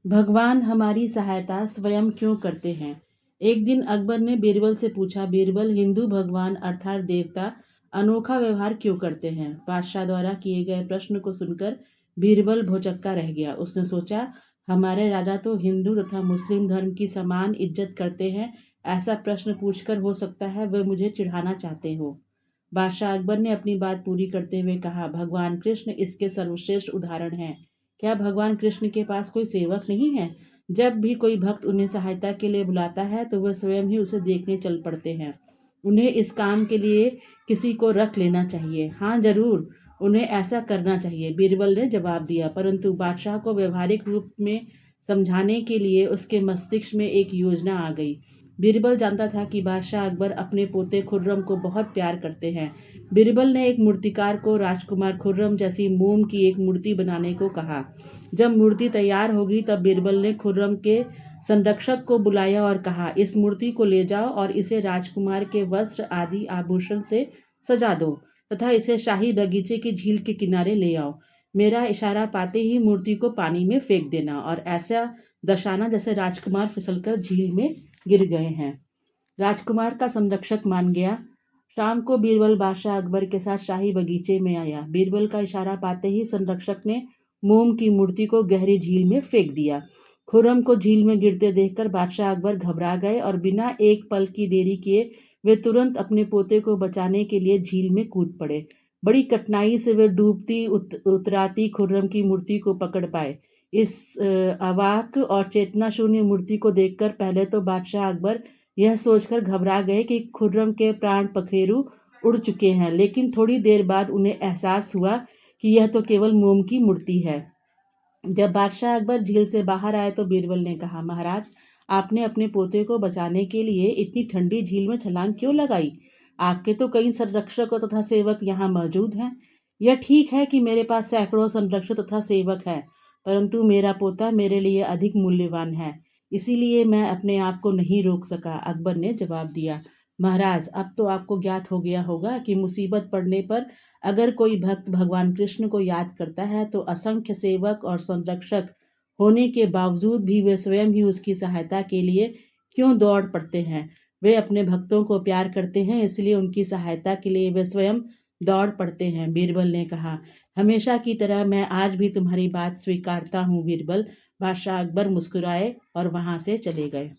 भगवान हमारी सहायता स्वयं क्यों करते हैं? एक दिन अकबर ने बीरबल से पूछा, बीरबल, हिंदू भगवान अर्थात देवता अनोखा व्यवहार क्यों करते हैं? बादशाह द्वारा किए गए प्रश्न को सुनकर बीरबल भौचक्का रह गया। उसने सोचा, हमारे राजा तो हिंदू तथा मुस्लिम धर्म की समान इज्जत करते हैं। ऐसा प्रश्न पूछकर हो सकता है वे मुझे चिढ़ाना चाहते हो। बादशाह अकबर ने अपनी बात पूरी करते हुए कहा, भगवान कृष्ण इसके सर्वश्रेष्ठ उदाहरण हैं। क्या भगवान कृष्ण के पास कोई सेवक नहीं है? जब भी कोई भक्त उन्हें सहायता के लिए बुलाता है तो वे स्वयं ही उसे देखने चल पड़ते हैं। उन्हें इस काम के लिए किसी को रख लेना चाहिए। हाँ जरूर, उन्हें ऐसा करना चाहिए, बीरबल ने जवाब दिया। परंतु बादशाह को व्यवहारिक रूप में समझाने के लिए उसके मस्तिष्क में एक योजना आ गई। बीरबल जानता था कि बादशाह अकबर अपने पोते खुर्रम को बहुत प्यार करते हैं। बीरबल ने एक मूर्तिकार को राजकुमार खुर्रम जैसी मोम की एक मूर्ति बनाने को कहा। जब मूर्ति तैयार होगी तब बीरबल ने खुर्रम के संरक्षक को बुलाया और कहा, इस मूर्ति को ले जाओ और इसे राजकुमार के वस्त्र आदि आभूषण से सजा दो तथा इसे शाही बगीचे की झील के किनारे ले आओ। मेरा इशारा पाते ही मूर्ति को पानी में फेंक देना और ऐसा दर्शाना जैसे राजकुमार फिसलकर झील में गिर गए हैं। राजकुमार का संरक्षक मान गया। शाम को बीरबल बादशाह अकबर के साथ शाही बगीचे में आया। बीरबल का इशारा पाते ही संरक्षक ने मोम की मूर्ति को गहरी झील में फेंक दिया। खुर्रम को झील में गिरते देखकर बादशाह अकबर घबरा गए और बिना एक पल की देरी किए वे तुरंत अपने पोते को बचाने के लिए झील में कूद पड़े। बड़ी कठिनाई से वे डूबती उतराती खुर्रम की मूर्ति को पकड़ पाए। इस अवाक और चेतना शून्य मूर्ति को देखकर पहले तो बादशाह अकबर यह सोचकर घबरा गए कि खुर्रम के प्राण पखेरु उड़ चुके हैं, लेकिन थोड़ी देर बाद उन्हें एहसास हुआ कि यह तो केवल मोम की मूर्ति है। जब बादशाह अकबर झील से बाहर आए तो बीरबल ने कहा, महाराज, आपने अपने पोते को बचाने के लिए इतनी ठंडी झील में छलांग क्यों लगाई? आपके तो कई संरक्षक तथा सेवक यहाँ मौजूद हैं। यह ठीक है कि मेरे पास सैकड़ों संरक्षक तथा सेवक है, परंतु मेरा पोता मेरे लिए अधिक मूल्यवान है, इसीलिए मैं अपने आप को नहीं रोक सका। अकबर ने जवाब दिया, महाराज, अब तो आपको ज्ञात हो गया होगा कि मुसीबत पड़ने पर अगर कोई भक्त भगवान कृष्ण को याद करता है तो असंख्य सेवक और संरक्षक होने के बावजूद भी वे स्वयं ही उसकी सहायता के लिए क्यों दौड़ पड़ते हैं। वे अपने भक्तों को प्यार करते हैं, इसलिए उनकी सहायता के लिए वे स्वयं दौड़ पड़ते हैं। बीरबल ने कहा, हमेशा की तरह मैं आज भी तुम्हारी बात स्वीकारता हूँ बीरबल। बादशाह अकबर मुस्कुराए और वहां से चले गए।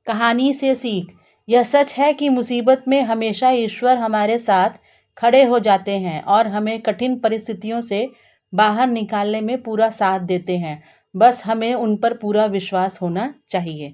कहानी से सीख, यह सच है कि मुसीबत में हमेशा ईश्वर हमारे साथ खड़े हो जाते हैं और हमें कठिन परिस्थितियों से बाहर निकालने में पूरा साथ देते हैं। बस हमें उन पर पूरा विश्वास होना चाहिए।